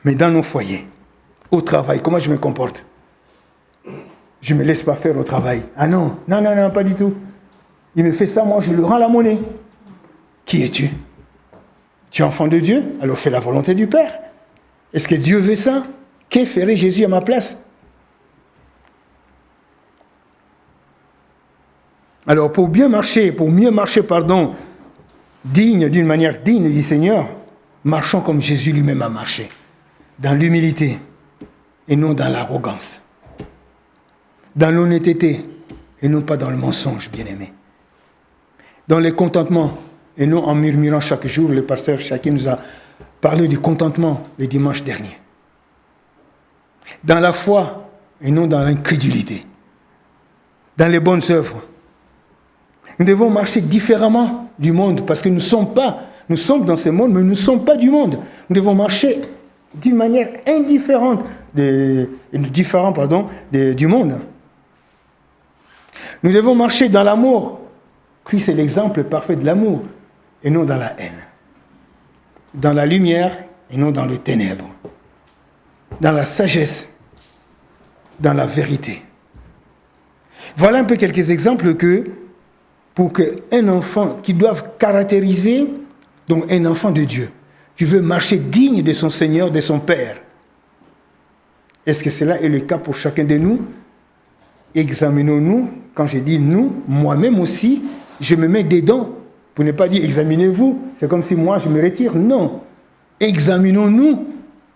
Mais dans nos foyers, au travail, comment je me comporte? Je ne me laisse pas faire au travail. Ah non, non, non, non, pas du tout. Il me fait ça, moi je lui rends la monnaie. Qui es-tu? Tu es enfant de Dieu? Alors fais la volonté du Père. Est-ce que Dieu veut ça? Que ferait Jésus à ma place? Alors pour mieux marcher, d'une manière digne du Seigneur, marchons comme Jésus lui-même a marché, dans l'humilité et non dans l'arrogance, dans l'honnêteté et non pas dans le mensonge, bien-aimé, dans le contentement et non en murmurant chaque jour. Le pasteur chacun nous a parlé du contentement le dimanche dernier. Dans la foi et non dans l'incrédulité, dans les bonnes œuvres. Nous devons marcher différemment du monde parce que nous sommes dans ce monde, mais nous ne sommes pas du monde. Nous devons marcher d'une manière différente du monde. Nous devons marcher dans l'amour. Christ est l'exemple parfait de l'amour et non dans la haine. Dans la lumière et non dans les ténèbres. Dans la sagesse, dans la vérité. Voilà un peu quelques exemples pour qu'un enfant qui doit caractériser donc un enfant de Dieu, qui veut marcher digne de son Seigneur, de son Père. Est-ce que cela est le cas pour chacun de nous? Examinons-nous. Quand je dis nous, moi-même aussi, je me mets dedans. Pour ne pas dire examinez-vous, c'est comme si moi je me retire. Non. Examinons-nous,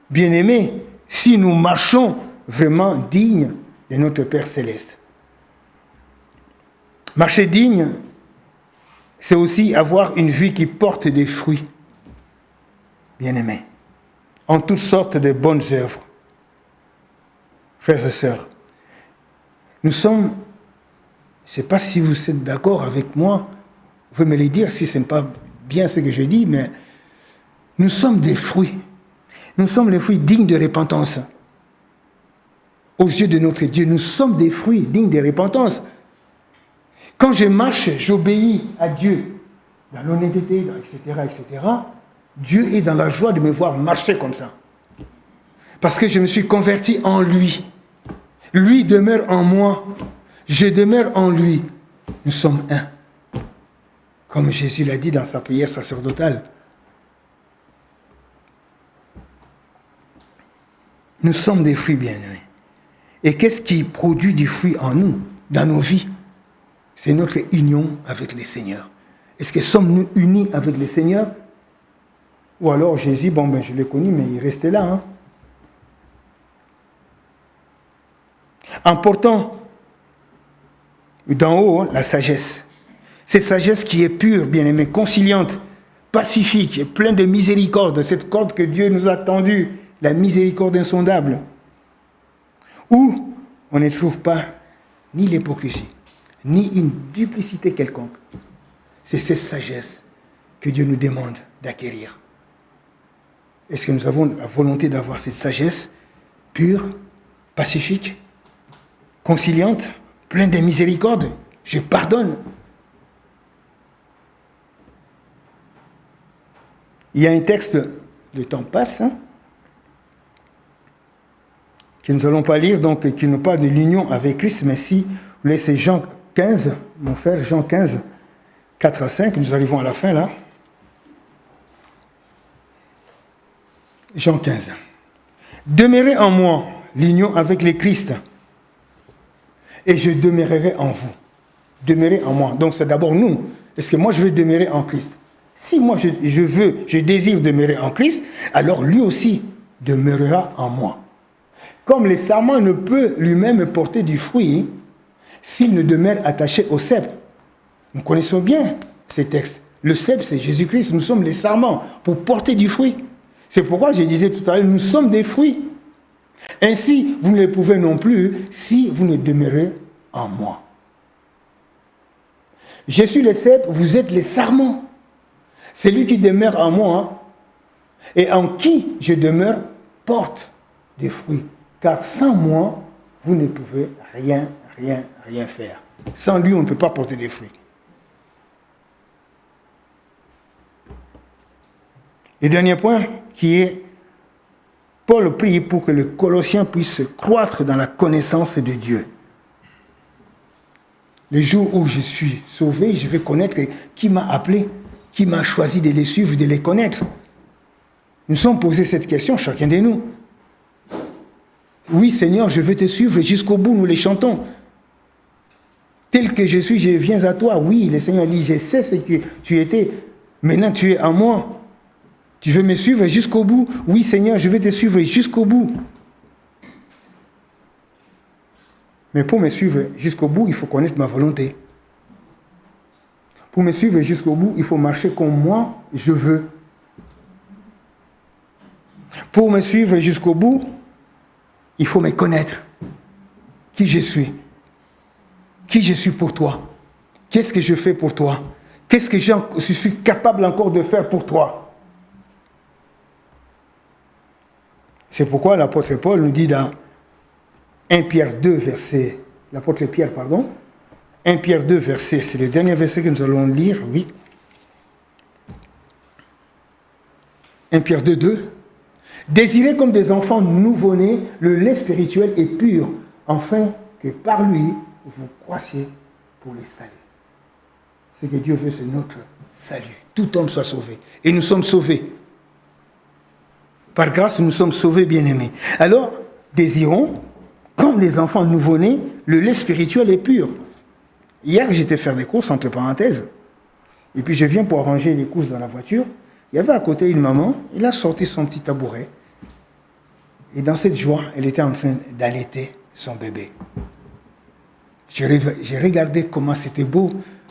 bien-aimés, si nous marchons vraiment dignes de notre Père Céleste. Marcher digne, c'est aussi avoir une vie qui porte des fruits, bien-aimés, en toutes sortes de bonnes œuvres. Frères et sœurs, nous sommes, je ne sais pas si vous êtes d'accord avec moi, vous pouvez me le dire si ce n'est pas bien ce que je dis, mais nous sommes des fruits. Nous sommes les fruits dignes de repentance. Aux yeux de notre Dieu, nous sommes des fruits dignes de repentance. Quand je marche, j'obéis à Dieu, dans l'honnêteté, etc. Dieu est dans la joie de me voir marcher comme ça. Parce que je me suis converti en lui. Lui demeure en moi. Je demeure en lui. Nous sommes un. Comme Jésus l'a dit dans sa prière sacerdotale. Nous sommes des fruits bien-aimés. Et qu'est-ce qui produit du fruit en nous, dans nos vies? C'est notre union avec le Seigneur. Est-ce que sommes-nous unis avec le Seigneur? Ou alors Jésus, je l'ai connu, mais il restait là. Hein? En portant d'en haut la sagesse. Cette sagesse qui est pure, bien-aimée, conciliante, pacifique, et pleine de miséricorde, cette corde que Dieu nous a tendue, la miséricorde insondable, où on ne trouve pas ni l'hypocrisie, ni une duplicité quelconque. C'est cette sagesse que Dieu nous demande d'acquérir. Est-ce que nous avons la volonté d'avoir cette sagesse pure, pacifique, conciliante, pleine de miséricorde? Je pardonne. Il y a un texte, le temps passe, que nous n'allons pas lire, donc qui nous parle de l'union avec Christ, mais si vous laissez Jean 15, mon frère, Jean 15, 4 à 5, nous arrivons à la fin là. Jean 15. Demeurez en moi, l'union avec le Christ, et je demeurerai en vous. demeurer en moi. Donc c'est d'abord nous. Est-ce que moi je veux demeurer en Christ? Si moi je désire demeurer en Christ, alors lui aussi demeurera en moi. Comme le sarment ne peut lui-même porter du fruit s'il ne demeure attaché au cep. Nous connaissons bien ces textes. Le cep, c'est Jésus-Christ. Nous sommes les sarments pour porter du fruit. C'est pourquoi je disais tout à l'heure, nous sommes des fruits. Ainsi, vous ne le pouvez non plus si vous ne demeurez en moi. Je suis le cep, vous êtes les sarments. Celui qui demeure en moi et en qui je demeure porte des fruits. Car sans moi, vous ne pouvez rien faire. Sans lui, on ne peut pas porter des fruits. Le dernier point qui est, Paul prie pour que les Colossiens puissent croître dans la connaissance de Dieu. Le jour où je suis sauvé, je vais connaître qui m'a appelé, qui m'a choisi de les suivre, de les connaître. Nous sommes posés cette question, chacun de nous. Oui, Seigneur, je veux te suivre jusqu'au bout, nous les chantons. Tel que je suis, je viens à toi. Oui, le Seigneur dit, je sais ce que tu étais. Maintenant, tu es en moi. Tu veux me suivre jusqu'au bout? Oui, Seigneur, je veux te suivre jusqu'au bout. Mais pour me suivre jusqu'au bout, il faut connaître ma volonté. Pour me suivre jusqu'au bout, il faut marcher comme moi, je veux. Pour me suivre jusqu'au bout, il faut me connaître. Qui je suis? Qui je suis pour toi? Qu'est-ce que je fais pour toi? Qu'est-ce que je suis capable encore de faire pour toi? C'est pourquoi l'apôtre Paul nous dit dans 1 Pierre 2, verset... L'apôtre Pierre, pardon. 1 Pierre 2, verset... C'est le dernier verset que nous allons lire, oui. 1 Pierre 2, 2. Désirez comme des enfants nouveau-nés le lait spirituel et pur, afin que par lui, vous croissiez pour le salut. Ce que Dieu veut, c'est notre salut. Tout homme soit sauvé. Et nous sommes sauvés. Par grâce, nous sommes sauvés, bien-aimés. Alors, désirons, comme les enfants nouveau-nés, le lait spirituel et pur. Hier, j'étais faire des courses, entre parenthèses. Et puis, je viens pour arranger les courses dans la voiture. Il y avait à côté une maman, elle a sorti son petit tabouret. Et dans cette joie, elle était en train d'allaiter son bébé. J'ai regardé comment c'était beau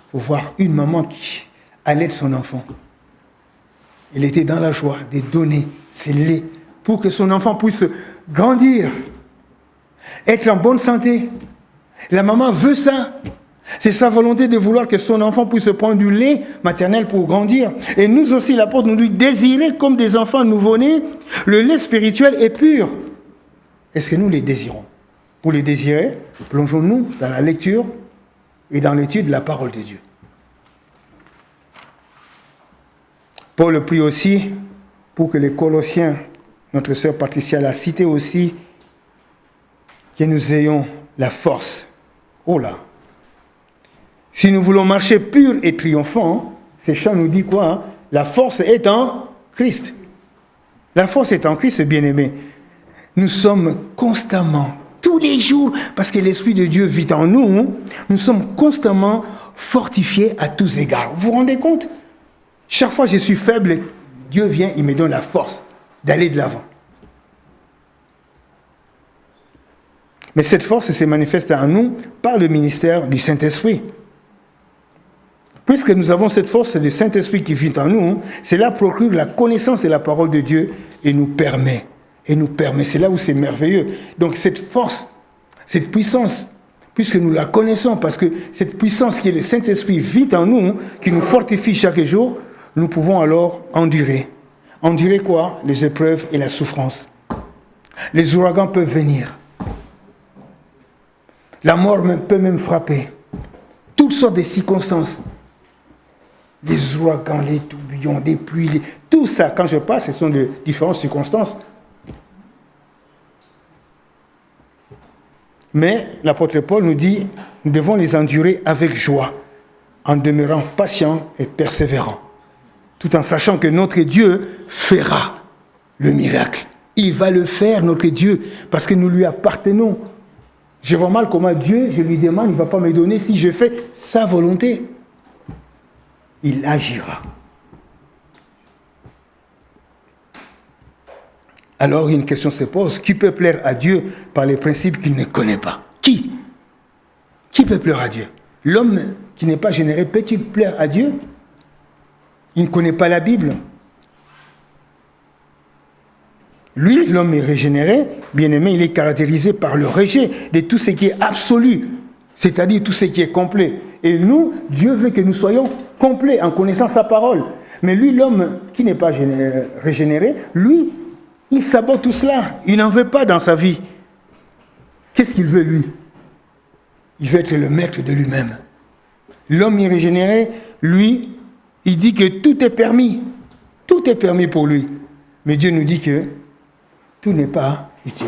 pour voir une maman qui allaite son enfant. Elle était dans la joie de donner ses laits pour que son enfant puisse grandir, être en bonne santé. La maman veut ça. C'est sa volonté de vouloir que son enfant puisse prendre du lait maternel pour grandir. Et nous aussi, l'apôtre nous dit, désirez comme des enfants nouveau-nés le lait spirituel et pur. Est-ce que nous les désirons? Pour les désirer, plongeons-nous dans la lecture et dans l'étude de la parole de Dieu. Paul prie aussi pour que les Colossiens, notre sœur Patricia l'a cité aussi, que nous ayons la force. Oh là! Si nous voulons marcher pur et triomphant, ces chants nous disent quoi? Hein? La force est en Christ. La force est en Christ, bien-aimés. Nous sommes constamment, tous les jours, parce que l'Esprit de Dieu vit en nous, nous sommes constamment fortifiés à tous égards. Vous vous rendez compte? Chaque fois que je suis faible, Dieu vient, il me donne la force d'aller de l'avant. Mais cette force se manifeste en nous par le ministère du Saint-Esprit. Puisque nous avons cette force du Saint-Esprit qui vit en nous, cela procure la connaissance de la parole de Dieu et nous permet. C'est là où c'est merveilleux. Donc cette force, cette puissance, puisque nous la connaissons, parce que cette puissance qui est le Saint-Esprit vit en nous, qui nous fortifie chaque jour, nous pouvons alors endurer. Endurer quoi? Les épreuves et la souffrance. Les ouragans peuvent venir. La mort peut même frapper. Toutes sortes de circonstances. Les ouragans, les tourbillons, les pluies, tout ça, quand je parle, ce sont de différentes circonstances. Mais l'apôtre Paul nous dit, nous devons les endurer avec joie, en demeurant patients et persévérants, tout en sachant que notre Dieu fera le miracle. Il va le faire, notre Dieu, parce que nous lui appartenons. Je vois mal comment Dieu, je lui demande, il ne va pas me donner si je fais sa volonté. Il agira. Alors une question se pose, qui peut plaire à Dieu par les principes qu'il ne connaît pas? Qui peut plaire à Dieu? L'homme qui n'est pas généré peut-il plaire à Dieu? Il ne connaît pas la Bible. Lui, l'homme est régénéré, bien-aimé, il est caractérisé par le rejet de tout ce qui est absolu, c'est-à-dire tout ce qui est complet. Et nous, Dieu veut que nous soyons complets en connaissant sa parole. Mais lui, l'homme qui n'est pas régénéré, lui, il sabote tout cela. Il n'en veut pas dans sa vie. Qu'est-ce qu'il veut, lui? Il veut être le maître de lui-même. L'homme irrégénéré, lui, il dit que tout est permis. Tout est permis pour lui. Mais Dieu nous dit que tout n'est pas utile.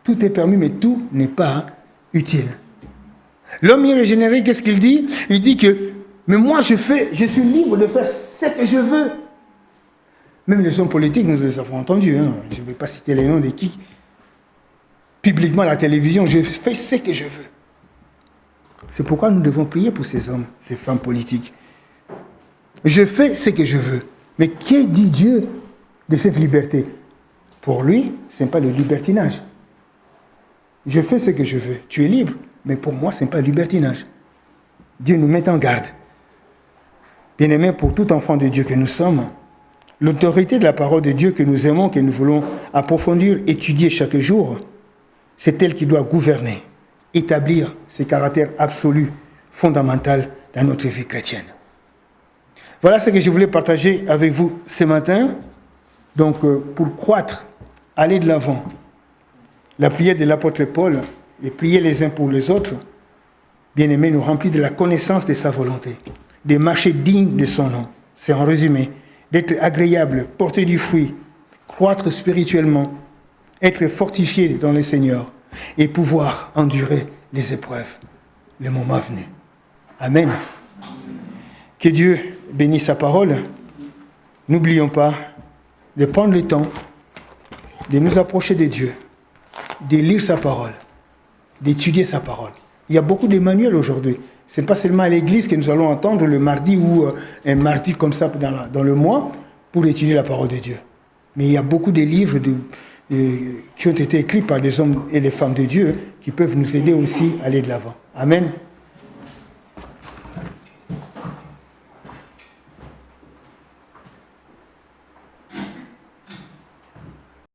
Tout est permis, mais tout n'est pas utile. L'homme irrégénéré, qu'est-ce qu'il dit? Il dit que, mais moi je suis libre de faire ce que je veux. Même les hommes politiques, nous les avons entendus. Hein. Je ne vais pas citer les noms de qui. Publiquement à la télévision, je fais ce que je veux. C'est pourquoi nous devons prier pour ces hommes, ces femmes politiques. Je fais ce que je veux. Mais que dit Dieu de cette liberté? Pour lui, ce n'est pas le libertinage. Je fais ce que je veux. Tu es libre. Mais pour moi, ce n'est pas le libertinage. Dieu nous met en garde. Bien-aimés, pour tout enfant de Dieu que nous sommes, l'autorité de la parole de Dieu que nous aimons, que nous voulons approfondir, étudier chaque jour, c'est elle qui doit gouverner, établir ce caractère absolu, fondamental dans notre vie chrétienne. Voilà ce que je voulais partager avec vous ce matin. Donc, pour croître, aller de l'avant, la prière de l'apôtre Paul, et prier les uns pour les autres, bien-aimés, nous remplit de la connaissance de sa volonté, de marcher digne de son nom. C'est en résumé, d'être agréable, porter du fruit, croître spirituellement, être fortifié dans le Seigneur et pouvoir endurer les épreuves, le moment venu. Amen. Que Dieu bénisse sa parole. N'oublions pas de prendre le temps de nous approcher de Dieu, de lire sa parole, d'étudier sa parole. Il y a beaucoup de manuels aujourd'hui. Ce n'est pas seulement à l'église que nous allons entendre le mardi ou un mardi comme ça dans le mois pour étudier la parole de Dieu. Mais il y a beaucoup de livres qui ont été écrits par des hommes et des femmes de Dieu qui peuvent nous aider aussi à aller de l'avant. Amen.